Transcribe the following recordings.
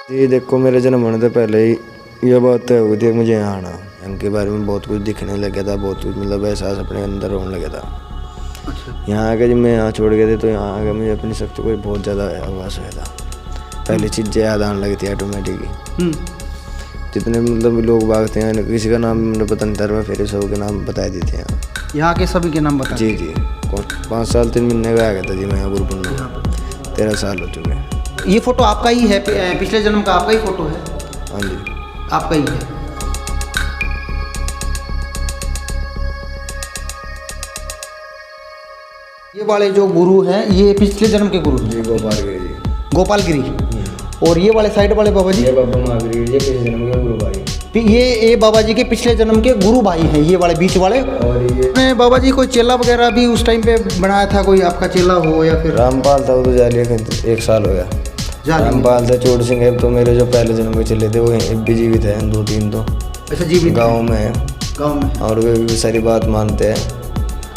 जी देखो, मेरे जन्म होने से पहले ही ये बात तय हो गई थी कि मुझे यहाँ आना। इनके बारे में बहुत कुछ दिखने लग गया था, बहुत कुछ मतलब एहसास अपने अंदर होने लगा था। अच्छा। यहाँ आके जब मैं यहाँ छोड़ गया था तो यहाँ आके मुझे अपनी शक्ति को बहुत ज़्यादा आभास हुआ था। पहली चीज़ें याद आने लगी थी ऑटोमेटिक ही। जितने मतलब लोग भागते हैं, किसी का नाम मुझे पता नहीं था, मैं फिर सब के नाम बता देते हैं। यहाँ के सभी के नाम बता। जी जी, 5 साल 3 महीने का आ गया था जी मैं यहाँ गुरुकुल में। 13 साल हो चुके हैं। ये फोटो आपका ही है, पिछले जन्म का आपका ही फोटो है? हाँ जी, आपका ही है। ये वाले जो गुरु हैं ये पिछले जन्म के गुरु हैं? जी गोपालगिरी जी। गोपालगिरी। और ये वाले साइड वाले बाबा जी? ये बाबा महावीर जी पिछले जन्म के गुरु भाई। ये बाबा जी के पिछले जन्म के गुरु भाई हैं, ये वाले बीच वाले। और ये बाबा जी कोई चेला वगैरह भी उस टाइम पे बनाया था, कोई आपका चेला हो या फिर? रामपाल था, वो तो जालिया 1 साल हो गया। रामपाल था, चोट सिंह है, तो मेरे जो पहले जन्म के चले थे वो भी जीवित है, 2-3 तो। अच्छा, जीवित गाँव में है। गाँव में। और वे भी सारी बात मानते हैं।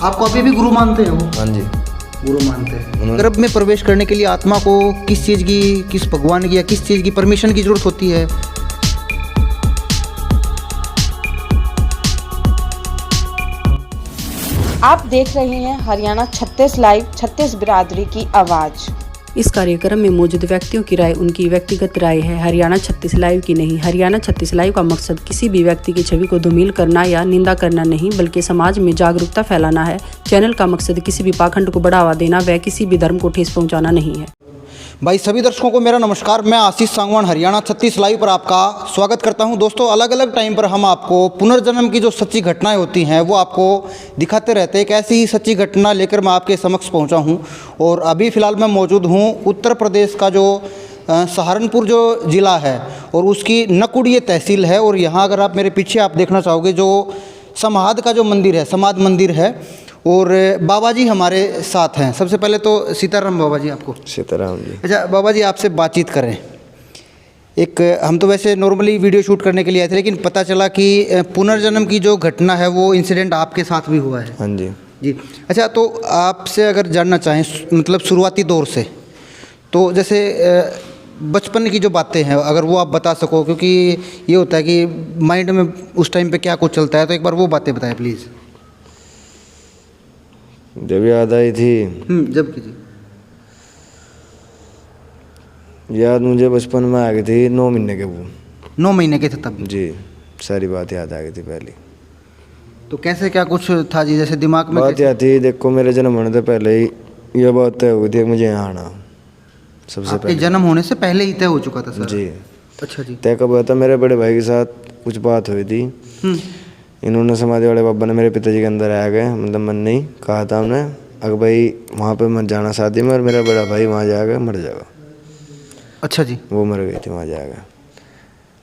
आपको अभी भी गुरु मानते हैं वो? हाँ जी, गुरु मानते हैं। गर्भ में प्रवेश करने के लिए आत्मा को किस चीज़ की, किस भगवान की या किस चीज़ की परमिशन की जरूरत होती है? आप देख रहे हैं हरियाणा 36 लाइव, 36 बिरादरी की आवाज़। इस कार्यक्रम में मौजूद व्यक्तियों की राय उनकी व्यक्तिगत राय है, हरियाणा 36 लाइव की नहीं। हरियाणा 36 लाइव का मकसद किसी भी व्यक्ति की छवि को धूमिल करना या निंदा करना नहीं, बल्कि समाज में जागरूकता फैलाना है। चैनल का मकसद किसी भी पाखंड को बढ़ावा देना व किसी भी धर्म को ठेस पहुंचाना नहीं है। भाई सभी दर्शकों को मेरा नमस्कार। मैं आशीष सांगवान हरियाणा 36 लाइव पर आपका स्वागत करता हूं। दोस्तों, अलग अलग टाइम पर हम आपको पुनर्जन्म की जो सच्ची घटनाएं होती हैं वो आपको दिखाते रहते हैं। एक ऐसी ही सच्ची घटना लेकर मैं आपके समक्ष पहुंचा हूं और अभी फ़िलहाल मैं मौजूद हूं उत्तर प्रदेश का जो सहारनपुर जो ज़िला है और उसकी नकुड़िये तहसील है। और यहाँ अगर आप मेरे पीछे आप देखना चाहोगे जो समाध का जो मंदिर है, समाध मंदिर है, और बाबा जी हमारे साथ हैं। सबसे पहले तो सीताराम बाबा जी आपको। सीताराम जी। अच्छा बाबा जी, आपसे बातचीत करें। एक हम तो वैसे नॉर्मली वीडियो शूट करने के लिए आए थे, लेकिन पता चला कि पुनर्जन्म की जो घटना है वो इंसिडेंट आपके साथ भी हुआ है। हाँ जी जी। अच्छा, तो आपसे अगर जानना चाहें मतलब शुरुआती दौर से, तो जैसे बचपन की जो बातें हैं अगर वो आप बता सको, क्योंकि ये होता है कि माइंड में उस टाइम पे क्या कुछ चलता है, तो एक बार वो बातें बताएं प्लीज़। जब याद आई थी, जब कीजिए। याद मुझे बचपन में आ गई थी, 9 महीने के वो। 9 महीने के थे तब? जी, सारी बात याद आ गई थी पहले। तो कैसे क्या कुछ था जी, जैसे दिमाग में बात याद थी, देखो मेरे जन्म होने से पहले ही ये बात तय हो गई थी कि मुझे यहाँ आना। सबसे आपके पहले जन्म होने से पहले ही तय हो चुका था सर? जी। अच्छा जी। तय कब हुआ था? मेरे बड़े भाई के साथ कुछ बात हुई थी। इन्होंने समाधि वाले बाबा ने मेरे पिताजी के अंदर आ गए, मतलब मन नहीं कहा था उन्हें, अगर भाई वहाँ पे मत जाना शादी में, और मेरा बड़ा भाई वहाँ जाएगा मर जाएगा। अच्छा जी। वो मर गई थी वहाँ जाएगा।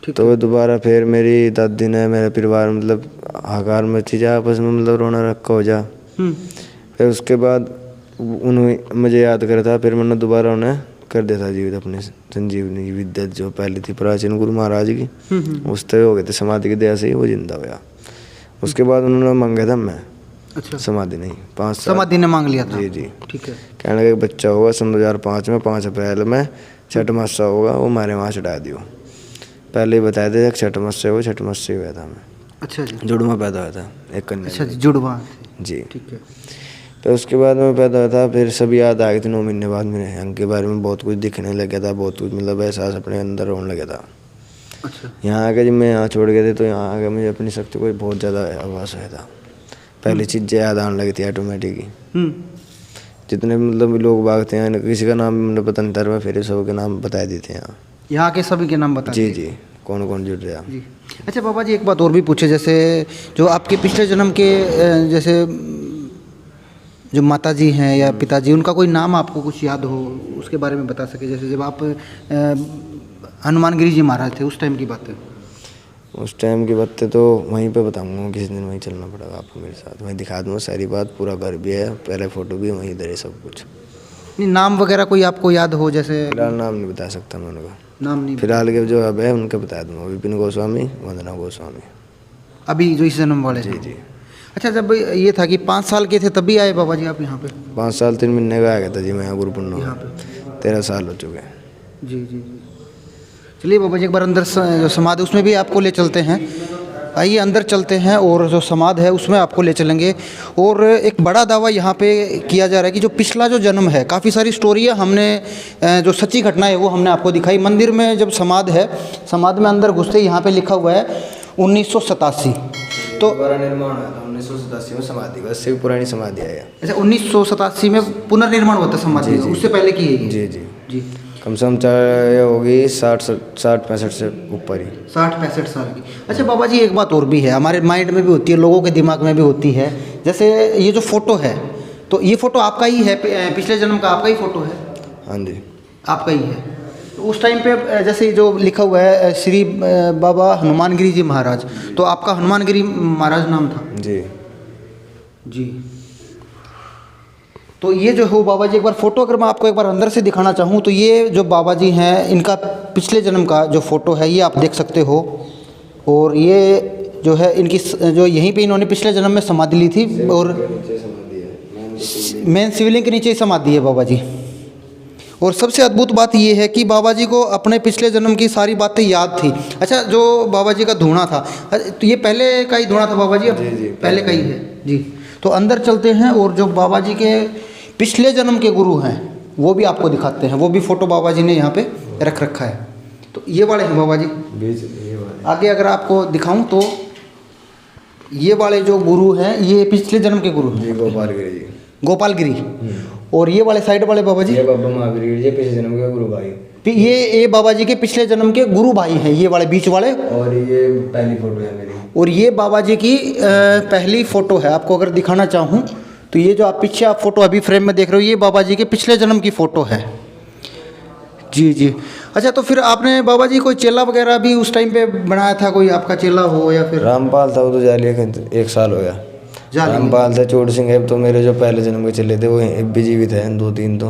ठीक तो दोबारा फिर मेरी दादी ने, मेरे परिवार मतलब हकार में थी जा आपस में, मतलब रोना रखा हो जा। फिर उसके बाद उन्होंने मुझे याद करा था, फिर मैंने दोबारा उन्हें कर दिया था जीवित, अपनी संजीवनी विद्या जो पहली थी प्राचीन गुरु महाराज की, उस तरह हो गए थे। समाधि की दया से ही वो जिंदा हुआ। उसके बाद उन्होंने मांगा था मैं। अच्छा। समाधि नहीं, 5 साल समाधि ने मांग लिया था? जी जी। ठीक है। कहने लगे बच्चा होगा सन 2005 में 5 अप्रैल में, छठ मासा होगा, वो हमारे वहाँ चढ़ा दियो। पहले ही बताया था छठ मास से, वो छठ मास से हुआ था मैं। अच्छा जी। जुड़वा पैदा हुआ था, एक कन्या। अच्छा जी, जुड़वा जी। ठीक है। तो उसके बाद में पैदा हुआ था, फिर सब याद आ गई थी। 9 महीने बाद मेरे उनके बारे में बहुत कुछ दिखने लग गया था, बहुत कुछ मतलब एहसास अपने अंदर होने लगा था। अच्छा। यहाँ आके जब मैं यहाँ छोड़ गया था तो यहाँ आके मुझे अपनी शक्ति को बहुत ज़्यादा आभास हुआ था। पहली चीज़ें याद आने लगी थी ऑटोमेटिक ही। जितने मतलब लोग भागते हैं, किसी का नाम मुझे पता नहीं था, मैं फिर सब के नाम बता देते हैं यहाँ के सभी के नाम बता जी जी, कौन कौन जुड़ रहा जी। अच्छा बाबा जी, एक बात और भी पूछे, जैसे जो आपके पिछले जन्म के जैसे जो माता जी हैं या पिताजी, उनका कोई नाम आपको कुछ याद हो, उसके बारे में बता सके। जैसे जब आप हनुमानगिरी जी महाराज थे उस टाइम की बात है? उस टाइम की बातें तो वहीं पे बताऊंगा, किसी दिन वहीं चलना पड़ेगा आपको मेरे साथ, वहीं दिखा दूंगा सारी बात। पूरा घर भी है, पहले फ़ोटो भी वहीं इधर है, सब कुछ। नहीं, नाम वगैरह कोई आपको याद हो? जैसे फिलहाल नाम नहीं बता सकता मैं उनका, नाम नहीं फिलहाल के जो अब है उनका बता दूंगा। विपिन गोस्वामी, वंदना गोस्वामी, अभी जो इस जन्म वाले? जी जी। अच्छा, जब ये था कि 5 साल के थे तभी आए बाबा जी आप यहाँ पे? 5 साल 3 महीने का आ गया था जी मैं यहाँ गुरुकुल में। यहाँ पे 13 साल हो चुके हैं। जी जी जी। चलिए बाबा जी एक बार अंदर जो समाधि है उसमें भी आपको ले चलते हैं। आइए अंदर चलते हैं और जो समाधि है उसमें आपको ले चलेंगे। और एक बड़ा दावा यहाँ पे किया जा रहा है कि जो पिछला जो जन्म है, काफ़ी सारी स्टोरियाँ हमने जो सच्ची घटना है वो हमने आपको दिखाई। मंदिर में जब समाधि है, समाधि में अंदर घुसते यहाँ पे लिखा हुआ है 1987। तो दोबारा निर्माण हुआ था 1987 में समाधि, उससे भी पुरानी समाधि है। अच्छा 1987 में पुनर्निर्माण हुआ था समाधि, उससे पहले की है ये? जी जी जी कम से कम चाहे होगी 60-65 से ऊपर ही। 60-65 साल की। अच्छा बाबा जी एक बात और भी है, हमारे माइंड में भी होती है, लोगों के दिमाग में भी होती है। जैसे ये जो फ़ोटो है, तो ये फ़ोटो आपका ही है, पिछले जन्म का आपका ही फ़ोटो है? हाँ जी आपका ही है। तो उस टाइम पे जैसे जो लिखा हुआ है श्री बाबा हनुमानगिरी जी महाराज, तो आपका हनुमानगिरी महाराज नाम था? जी जी। तो ये जो है बाबा जी एक बार फ़ोटो अगर मैं आपको एक बार अंदर से दिखाना चाहूँ तो ये जो बाबा जी हैं इनका पिछले जन्म का जो फ़ोटो है ये आप देख सकते हो। और ये जो है इनकी जो यहीं पे इन्होंने पिछले जन्म में समाधि ली थी, और मेन शिवलिंग के नीचे ही समाधि है बाबा जी। और सबसे अद्भुत बात ये है कि बाबा जी को अपने पिछले जन्म की सारी बातें याद थी। अच्छा जो बाबा जी का धूणा था, तो ये पहले का ही धूणा था बाबा जी? जी पहले का ही है जी। तो अंदर चलते हैं और जो बाबा जी के पिछले जन्म के गुरु हैं वो भी आपको दिखाते हैं। वो भी फ़ोटो बाबा जी ने यहाँ पे रख रखा है। तो ये वाले हैं बाबा जी, ये वाले। आगे अगर आपको दिखाऊं तो ये वाले जो गुरु हैं ये पिछले जन्म के गुरु हैं। जी गोपालगिरी जी। गोपालगिरी। और ये वाले साइड वाले बाबा जी, ये बाबा महावीर जी पिछले जन्म के गुरु भाई। ये बाबा जी के पिछले जन्म के गुरु भाई हैं, ये वाले बीच वाले। और ये पहली फोटो है मेरी। और ये बाबा जी की पहली फ़ोटो है। आपको अगर दिखाना चाहूँ तो ये जो आप पीछे आप फ़ोटो अभी फ्रेम में देख रहे हो ये बाबा जी के पिछले जन्म की फ़ोटो है। जी जी। अच्छा तो फिर आपने बाबा जी कोई चेला वगैरह भी उस टाइम पे बनाया था, कोई आपका चेला हो या फिर? रामपाल था, वो तो जालिया का 1 साल हो गया। रामपाल था। चोट सिंह है तो मेरे जो पहले जन्म के चले थे वो भी जीवित है, 2-3 तो।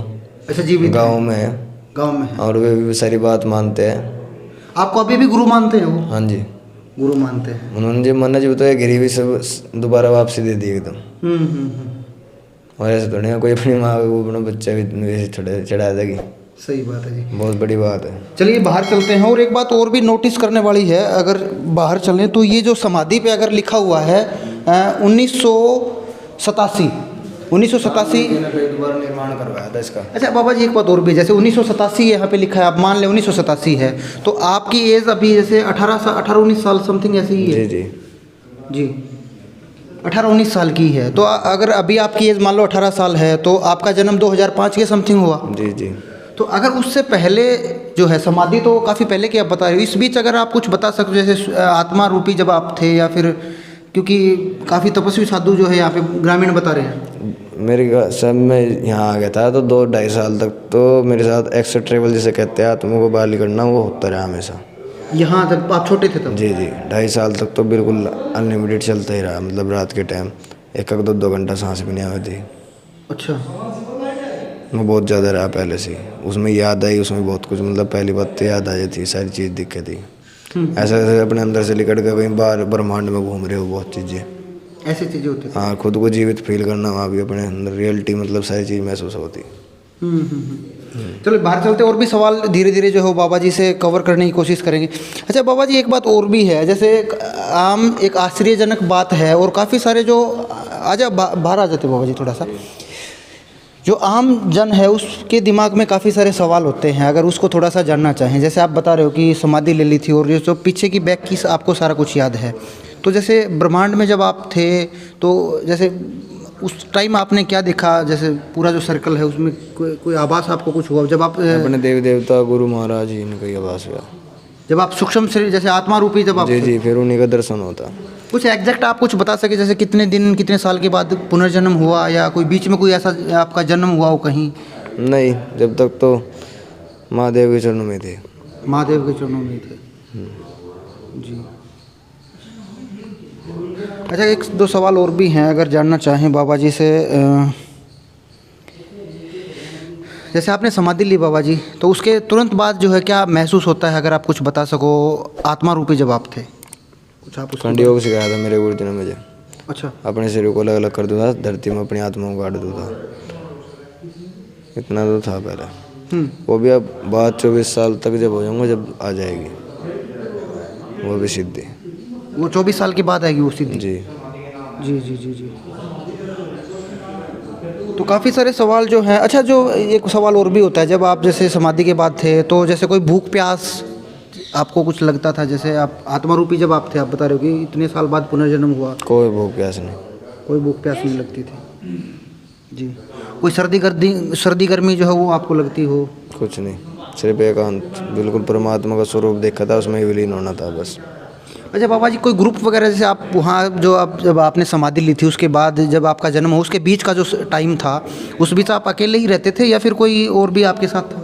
अच्छा जीवित गाँव में है। गाँव में है। और वे भी सारी बात मानते हैं। आपको अभी भी गुरु मानते हैं वो? हाँ जी गुरु मानते हैं। उन्होंने जो मन्नत जो बताया गिरी हुई सब दोबारा वापसी दे दी एकदम। और ऐसे थोड़ी ना कोई अपनी माँ को अपना बच्चा भी वैसे चढ़ा देगी। सही बात है जी, बहुत बड़ी बात है। चलिए बाहर चलते हैं। और एक बात और भी नोटिस करने वाली है, अगर बाहर चलें तो ये जो समाधि पे अगर लिखा हुआ है 1987 दोबारा निर्माण करवाया था इसका। अच्छा बाबा जी एक बात और भी, जैसे 1987 यहाँ पे लिखा है, आप मान लें 1987 है, तो आपकी एज अभी जैसे 18-19 साल समथिंग ऐसी ही है? जी जी जी 18-19 साल की है। तो अगर अभी आपकी एज मान लो 18 साल है तो आपका जन्म 2005 के समथिंग हुआ? जी जी। तो अगर उससे पहले जो है समाधि तो काफ़ी पहले की आप बता रहे हो, इस बीच अगर आप कुछ बता सकते हो जैसे आत्मा रूपी जब आप थे, या फिर क्योंकि काफ़ी तपस्वी साधु जो है यहाँ पे ग्रामीण बता रहे हैं। मेरे सब मैं यहाँ आ गया था तो 2-2.5 साल तक तो मेरे साथ एक्स्ट्रा ट्रेवल जिसे कहते हैं आत्मा को बाहर निकलना वो होता रहा हमेशा। यहाँ जब आप छोटे थे तब? जी जी 2.5 साल तक तो बिल्कुल अनलिमिटेड चलता ही रहा, मतलब रात के टाइम 1-2 घंटा सांस भी नहीं आती। अच्छा। मैं बहुत ज़्यादा रहा पहले से, उसमें याद आई, उसमें बहुत कुछ, मतलब पहली बात तो याद आ जाती, सारी चीज़ दिक्कत थी। ऐसा ऐसे अपने अंदर से निकल कर कहीं बाहर ब्रह्मांड में घूम रहे हो, बहुत चीज़ें ऐसी चीज़ें होती थी। हाँ, खुद को जीवित फील करना, वहाँ भी अपने अंदर रियलिटी, मतलब सारी चीज़ महसूस होती। चलो बाहर चलते और भी सवाल धीरे धीरे जो है बाबा जी से कवर करने की कोशिश करेंगे। अच्छा बाबा जी एक बात और भी है, जैसे आम एक आश्चर्यजनक बात है और काफ़ी सारे जो बाहर आ जाते बाबा जी थोड़ा सा, जो आम जन है उसके दिमाग में काफ़ी सारे सवाल होते हैं, अगर उसको थोड़ा सा जानना चाहें। जैसे आप बता रहे हो कि समाधि ले ली थी और जो पीछे की बैक की आपको सारा कुछ याद है, तो जैसे ब्रह्मांड में जब आप थे तो जैसे उस टाइम आपने क्या देखा, जैसे पूरा जो सर्कल है उसमें कोई आभास आपको कुछ हुआ जब आप अपने देवी देवता गुरु महाराज जी इनका ही आभास हुआ जब आप सूक्ष्म शरीर जैसे आत्मा रूपी जब आप? जी जी, फिर उन्हीं का दर्शन होता। कुछ एग्जैक्ट आप कुछ बता सके, जैसे कितने दिन कितने साल के बाद पुनर्जन्म हुआ, या कोई बीच में कोई ऐसा आपका जन्म हुआ हो कहीं? नहीं, जब तक तो महादेव के चरणों में थे। महादेव के चरणों में थे जी। अच्छा 1-2 सवाल और भी हैं अगर जानना चाहें बाबा जी से। जैसे आपने समाधि ली बाबा जी, तो उसके तुरंत बाद जो है क्या महसूस होता है, अगर आप कुछ बता सको, आत्मा रूपी जब आप थे कुछ आप खंड योग सिखाया था मेरे गुरुजी ने मुझे। अच्छा। अपने शरीर को अलग अलग कर दूँगा, धरती में अपनी आत्मा को काट दूँगा, इतना तो था पहले। वो भी अब बाद 24 साल तक जब हो जाऊंगा जब आ जाएगी वो भी सिद्धि। वो 24 साल के बाद आएगी वो सिद्धि? जी जी जी जी जी। तो काफ़ी सारे सवाल जो हैं। अच्छा, जो एक सवाल और भी होता है, जब आप जैसे समाधि के बाद थे तो जैसे कोई भूख प्यास आपको कुछ लगता था? जैसे आप आत्मा रूपी जब आप थे, आप बता रहे हो कि इतने साल बाद पुनर्जन्म हुआ, कोई भूख प्यास नहीं। कोई भूख प्यास नहीं लगती थी जी? कोई सर्दी गर्मी जो है वो आपको लगती हो? कुछ नहीं, सिर्फ एकांत, बिल्कुल परमात्मा का स्वरूप देखा था, उसमें ही विलीन होना था बस। अच्छा बाबा जी, कोई ग्रुप वगैरह जैसे आप वहाँ जो आप जब आपने समाधि ली थी उसके बाद जब आपका जन्म हो, उसके बीच का जो टाइम था उस बीच आप अकेले ही रहते थे या फिर कोई और भी आपके साथ था?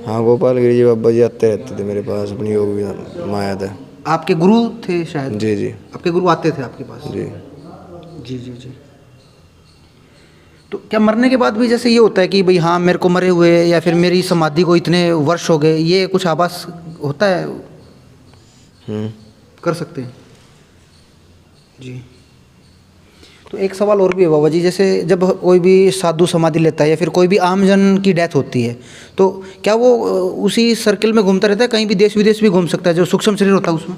हाँ, गोपाल गिरी जी बाबा जी आते रहते थे मेरे पास, अपनी योग माया था। आपके गुरु थे शायद? जी जी। आपके गुरु आते थे आपके पास? जी जी जी जी। तो क्या मरने के बाद भी जैसे ये होता है कि भाई हाँ मेरे को मरे हुए या फिर मेरी समाधि को इतने वर्ष हो गए, ये कुछ आभास होता है? कर सकते हैं जी। तो एक सवाल और भी है बाबा जी, जैसे जब कोई भी साधु समाधि लेता है या फिर कोई भी आमजन की डेथ होती है तो क्या वो उसी सर्किल में घूमता रहता है? कहीं भी देश विदेश भी घूम सकता है? जो सूक्ष्म शरीर होता है उसमें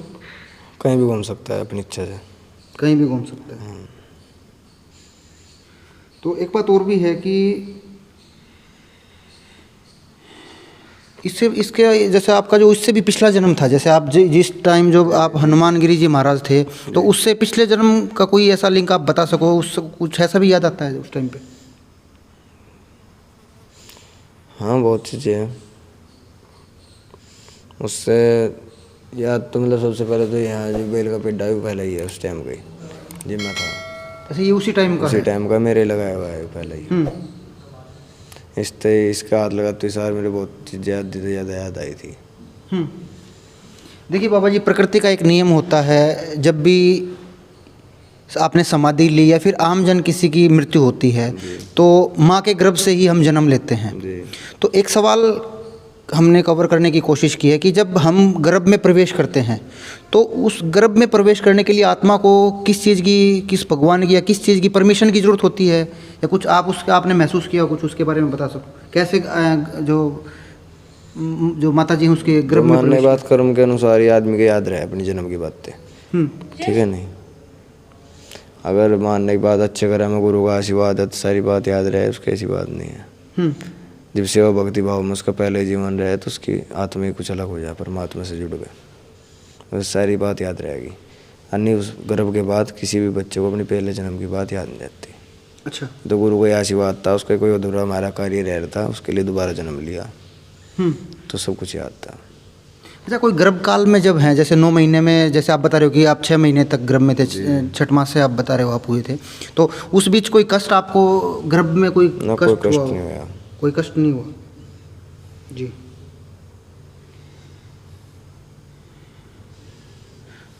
कहीं भी घूम सकता है अपनी इच्छा से। कहीं भी घूम सकता है। तो एक बात और भी है कि इसके जैसे आपका जो इससे भी पिछला जन्म था, जैसे आप जिस टाइम जो आप हनुमान गिरी जी महाराज थे, तो उससे पिछले जन्म का कोई ऐसा लिंक आप बता सको? उससे कुछ ऐसा भी याद आता है उस टाइम पे? हाँ, बहुत चीज़ें हैं उससे याद। तो मतलब सबसे पहले तो यहाँ जो बेल का पेड्डा भी पहले ही है उस टाइम का ही, जिम में था। अच्छा, ये उसी टाइम का? उसी टाइम का मेरे लगाया हुआ है पहले ही। इसका हाथ लगा तो सार मेरे बहुत चीज़ें ज़्यादा याद आई थी। देखिए बाबा जी, प्रकृति का एक नियम होता है, जब भी आपने समाधि ली या फिर आमजन किसी की मृत्यु होती है तो माँ के गर्भ से ही हम जन्म लेते हैं। तो एक सवाल हमने कवर करने की कोशिश की है कि जब हम गर्भ में प्रवेश करते हैं तो उस गर्भ में प्रवेश करने के लिए आत्मा को किस चीज़ की, किस भगवान की या किस चीज़ की परमिशन की ज़रूरत होती है, या कुछ आप उसका आपने महसूस किया कुछ उसके बारे में बता सको? कैसे जो माता जी हैं उसके गर्भ में मानने बात कर्म के अनुसार ही आदमी के याद रहे अपनी जन्म की बातें, ठीक है नहीं? अगर मानने की बात अच्छे कर्म में गुरु का आशीर्वाद है तो सारी बात याद रहे, उसकी ऐसी बात नहीं है। जब सेवा भक्ति भाव में उसका पहले जीवन रहे तो उसकी आत्मा ही कुछ अलग हो जाए, परमात्मा से जुड़ गए, बस सारी बात याद रहेगी। अन्य उस गर्भ के बाद किसी भी बच्चे को अपनी पहले जन्म की बात याद नहीं रहती। अच्छा, तो गुरु का आशीर्वाद था, उसका कोई अधूरा हमारा कार्य रह रहा था, उसके लिए दोबारा जन्म लिया, तो सब कुछ याद था। अच्छा, कोई गर्भ काल में जब हैं, जैसे 9 महीने में, जैसे आप बता रहे हो कि आप 6 महीने तक गर्भ में थे, 6 मास से आप बता रहे हो आप हुए थे, तो उस बीच कोई कष्ट आपको गर्भ में कोई कष्ट नहीं हुआ? हुआ। कोई कष्ट नहीं हुआ जी।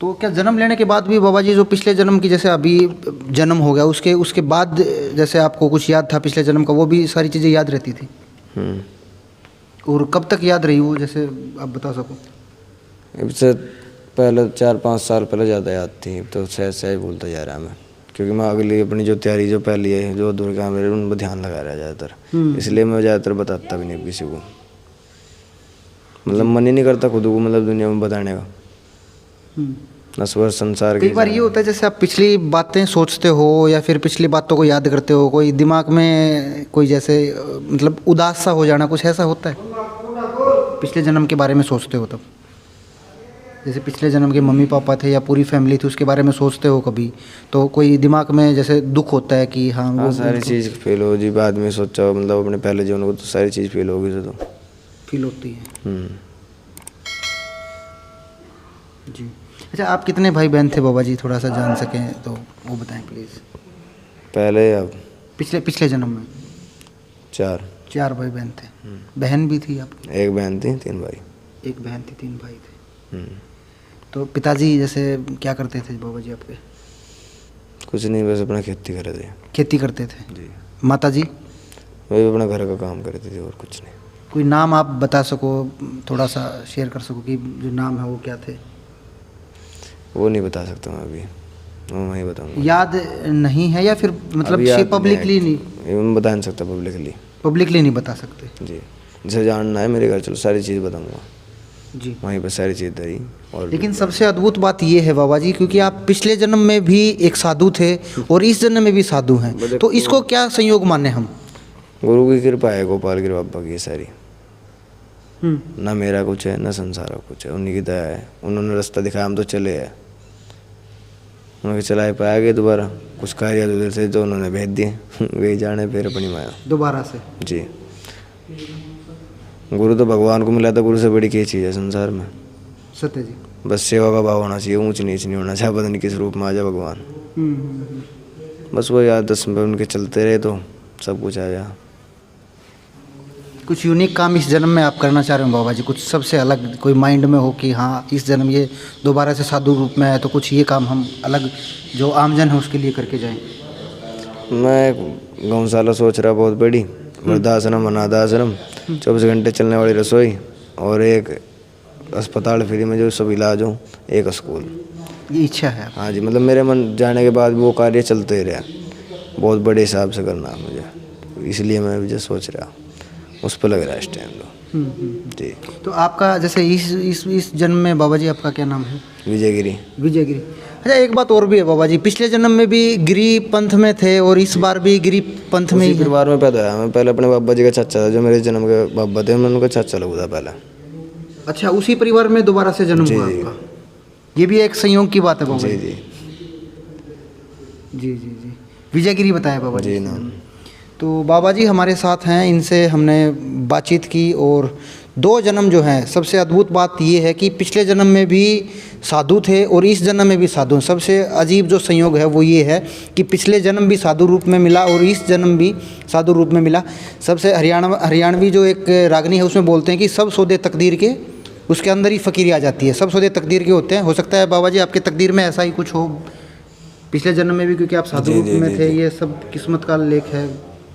तो क्या जन्म लेने के बाद भी बाबा जी जो पिछले जन्म की, जैसे अभी जन्म हो गया उसके बाद जैसे आपको कुछ याद था पिछले जन्म का, वो भी सारी चीज़ें याद रहती थी? और कब तक याद रही वो, जैसे आप बता सको? इससे पहले 4-5 साल पहले ज़्यादा याद थी, तो सहज भूलता जा रहा मैं, क्योंकि मैं अगली अपनी जो तैयारी जो पहली है जो दुर्गा मेरे उन पर ध्यान लगा रहा है ज़्यादातर, इसलिए मैं ज़्यादातर बताता भी नहीं किसी को, मतलब मन ही नहीं करता खुद को मतलब दुनिया में बताने का। नस्वर संसार कई बार ये होता है जैसे आप पिछली बातें सोचते हो या फिर पिछली बातों को याद करते हो, कोई दिमाग में कोई जैसे मतलब उदास सा हो जाना, कुछ ऐसा होता है पिछले जन्म के बारे में सोचते हो तब? जैसे पिछले जन्म के मम्मी पापा थे या पूरी फैमिली थी, उसके बारे में सोचते हो कभी, तो कोई दिमाग में जैसे दुख होता है कि हाँ वो सारी चीज़ फील हो जी, बाद में सोचा मतलब अपने पहले जीवन को, तो सारी चीज़ फील होगी तो फील होती है जी। अच्छा, आप कितने भाई बहन थे बाबा जी, थोड़ा सा जान सकें तो वो बताएं प्लीज़। पहले अब पिछले जन्म में 4 भाई बहन थे। बहन भी थी आपकी? 1 बहन थी 3 भाई। 1 बहन थी 3 भाई थे। तो पिताजी जैसे क्या करते थे बाबा जी आपके? कुछ नहीं, बस अपना खेती कर रहे थे। खेती करते थे जी। माता जी? वो भी अपना घर का काम करते थे और कुछ नहीं। कोई नाम आप बता सको, थोड़ा सा शेयर कर सको कि जो नाम है वो क्या थे? वो नहीं बता सकता मैं अभी, वो मैं ही बताऊँगा। याद नहीं है या फिर मतलब पब्लिकली नहीं? मैं बता नहीं सकता पब्लिकली नहीं बता सकते जी। जैसे जानना है मेरे घर चलो, सारी चीज़ बताऊँगा। जी। वहीं पर सारी चीज़ धरी। और लेकिन सबसे अद्भुत बात ये है बाबा जी, क्योंकि आप पिछले जन्म में भी एक साधु थे और इस जन्म में भी साधु हैं, तो इसको क्या संयोग माने हम? गुरु की कृपा है, गोपाल गिर बाबा की सारी। ना मेरा कुछ है ना संसार का कुछ है, उन्हीं की दया है। उन्होंने रास्ता दिखाया, हम तो चले हैं। उन्होंने चला पाया गए दोबारा, कुछ कार्य उधर से जो उन्होंने भेज दिए वही जाने फिर अपनी माया। दोबारा से जी। गुरु तो भगवान को मिला था, गुरु से बड़ी क्या चीज़ है संसार में। सत्य जी। बस सेवा का भाव होना चाहिए, ऊंच नीच नहीं होना चाहिए, पता नहीं किस रूप में आ जाए भगवान। बस वो याद 10 में उनके चलते रहे तो सब कुछ आ जाए। कुछ यूनिक काम इस जन्म में आप करना चाह रहे हो बाबा जी? कुछ सबसे अलग कोई माइंड में हो कि हाँ इस जन्म ये दोबारा से साधु रूप में है, तो कुछ ये काम हम अलग जो आमजन है उसके लिए करके जाएं? मैं गौशाला सोच रहा बहुत बड़ी, वृद्धाश्रम, अनाथाश्रम, 24 घंटे चलने वाली रसोई और एक अस्पताल फ्री में जो सब इलाज हो, एक स्कूल। ये इच्छा है? हाँ जी, मतलब मेरे मन जाने के बाद वो कार्य चलते ही रहे। बहुत बड़े हिसाब से करना है मुझे, इसलिए मैं भी जो सोच रहा उस पर लग रहा है इस टाइम तो। जी। तो आपका जैसे इस जन्म में बाबा जी आपका क्या नाम है? विजयगिरी। विजयगिरी। अच्छा, एक बात और भी है बाबा जी, पिछले जन्म में भी गिरी पंथ में थे और इस बार भी गिरी पंथ में ही परिवार में पैदा आया। मैं पहले अपने बाबा जी का चाचा था, जो मेरे जन्म के बाबा थे, मैं उनका चाचा लगता था पहले। अच्छा, उसी परिवार में दोबारा से जन्म हुआ जी। आपका? ये भी एक संयोग की बात है बाबा जी। जी। जी जी जी जी। विजयगिरी बताया बाबा जी। जी नाम। तो बाबा जी हमारे साथ हैं, इनसे हमने बातचीत की और 2 जन्म जो हैं, सबसे अद्भुत बात ये है कि पिछले जन्म में भी साधु थे और इस जन्म में भी साधु हैं। सबसे अजीब जो संयोग है वो ये है कि पिछले जन्म भी साधु रूप में मिला और इस जन्म भी साधु रूप में मिला। सबसे हरियाणवी जो एक रागनी है उसमें बोलते हैं कि सब सौदे तकदीर के, उसके अंदर ही फ़कीरी आ जाती है। सब सौदे तकदीर के होते हैं। हो सकता है बाबा जी आपके तकदीर में ऐसा ही कुछ हो पिछले जन्म में भी, क्योंकि आप साधु रूप में थे। ये सब किस्मत का लेख है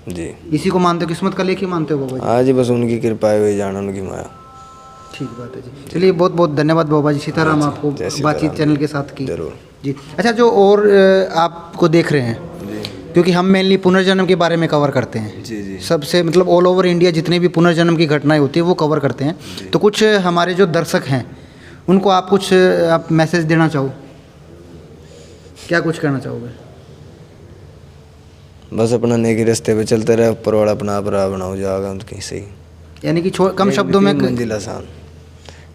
जी। इसी को मानते हो, किस्मत का लेख ही मानते हो बाबा जी? हाँ जी, बस उनकी कृपा है, वही जाना उनकी माया। ठीक बात है जी। चलिए, बहुत बहुत धन्यवाद बाबा जी। सीताराम आपको बातचीत चैनल के साथ की। जरूर जी। अच्छा, जो और आपको देख रहे हैं, क्योंकि हम मेनली पुनर्जन्म के बारे में कवर करते हैं। जी जी। सबसे मतलब ऑल ओवर इंडिया जितने भी पुनर्जन्म की घटनाएं होती है वो कवर करते हैं। तो कुछ हमारे जो दर्शक हैं उनको आप कुछ आप मैसेज देना चाहो, क्या कुछ कहना चाहोगे? बस अपना नेकी रास्ते पे चलते रहे, ऊपर वाला अपना आप राह बनाओ जाएगा उनकी सही। यानी कि कम शब्दों में मंजिल आसान,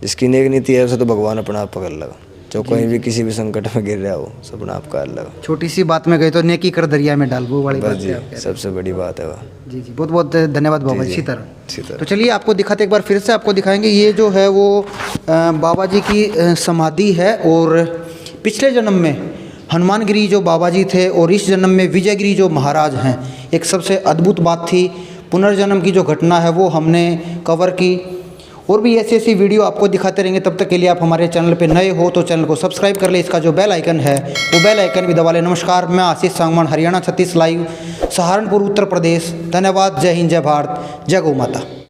जिसकी नेक नीति है उसे तो भगवान अपना आप पकड़ लगा। जो कहीं भी किसी भी संकट में गिर रहा हो, सब अपना आप कर लगा। छोटी सी बात में गए तो नेकी कर दरिया में डाल, वो वाली बस बात जी, है आपके। सबसे बड़ी बात है वह। जी जी, बहुत बहुत धन्यवाद बाबा जी। सीताराम। सीताराम। तो चलिए आपको दिखाते, एक बार फिर से आपको दिखाएंगे। ये जो है वो बाबा जी की समाधि है और पिछले जन्म में हनुमानगिरी जो बाबा जी थे और इस जन्म में विजयगिरी जो महाराज हैं। एक सबसे अद्भुत बात थी, पुनर्जन्म की जो घटना है वो हमने कवर की और भी ऐसी ऐसी वीडियो आपको दिखाते रहेंगे। तब तक के लिए आप हमारे चैनल पे नए हो तो चैनल को सब्सक्राइब कर ले, इसका जो बेल आइकन है वो बेल आइकन भी दबा लें। नमस्कार, मैं आशीष सांगवान, हरियाणा 36 लाइव, सहारनपुर, उत्तर प्रदेश। धन्यवाद। जय हिंद, जय भारत, जय गौ माता।